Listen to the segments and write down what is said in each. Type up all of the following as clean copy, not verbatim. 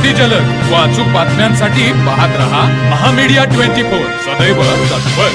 अगदी जलद व अचूक बातम्यांसाठी पाहत रहा महामीडिया 24 सदैव तत्पर.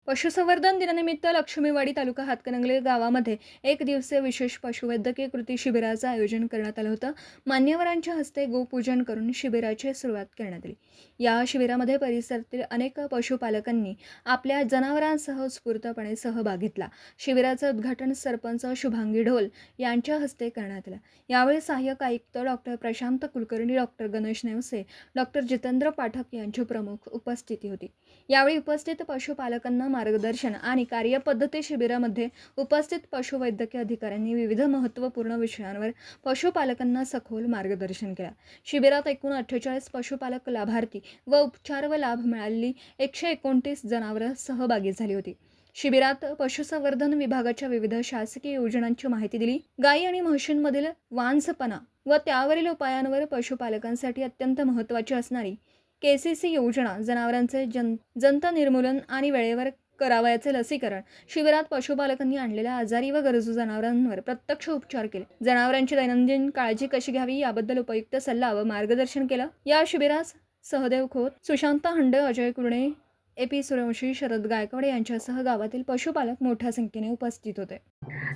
पशुसंवर्धन दिनानिमित्त लक्ष्मीवाडी तालुका हातकणंगले गावामध्ये एक दिवसीय विशेष पशुवैद्यकीय कृती शिबिराचं आयोजन करण्यात आलं होतं. मान्यवरांच्या हस्ते गोपूजन करून शिबिराची सुरुवात करण्यात आली. या शिबिरामध्ये परिसरातील अनेक पशुपालकांनी आपल्या जनावरांसह उत्स्फूर्तपणे सहभाग घेतला. शिबिराचं उद्घाटन सरपंच शुभांगी ढोल यांच्या हस्ते करण्यात आलं. यावेळी सहाय्यक आयुक्त doctor Prashant Kulkarni, doctor Ganesh Nevase, doctor Jitendra Pathak यांची प्रमुख उपस्थिती होती. यावेळी उपस्थित पशुपालकांना मार्गदर्शन आणि कार्यपद्धती शिबिरामध्ये उपस्थित पशुवैद्यकीय अधिकाऱ्यांनी विविध महत्त्वपूर्ण विषयांवर पशुपालकांना सखोल मार्गदर्शन केलं. शिबिरात एकूण 48 पशुपालक लाभार्थी व उपचार व लाभ मिळालेली 129 जनावरं सहभागी झाली होती. शिबिरात पशुसंवर्धन विभागाच्या विविध शासकीय योजनांची माहिती दिली. गायी आणि म्हशींमधील वांझपणा व त्यावरील उपायांवर पशुपालकांसाठी अत्यंत महत्त्वाची असणारी KCC योजना, जनावरांचे जंत निर्मूलन आणि वेळेवर करावयाचे लसीकरण, शिबिरात पशुपालकांनी आणलेल्या आजारी व गरजू जनावरांवर प्रत्यक्ष उपचार केले, जनावरांची दैनंदिन काळजी कशी घ्यावी याबद्दल उपयुक्त सल्ला व मार्गदर्शन केलं. या शिबिरास सहदेव खोत, सुशांत हंडे, अजय कुरणे, AP सूर्यवंशी, शरद गायकवाड यांच्यासह गावातील पशुपालक मोठ्या संख्येने उपस्थित होते.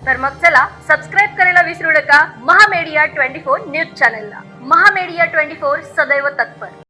तर मग चला सबस्क्राईब करायला विसरू नका महामीडिया 24 न्यूज चॅनलला. महामीडिया 24 सदैव तत्पर.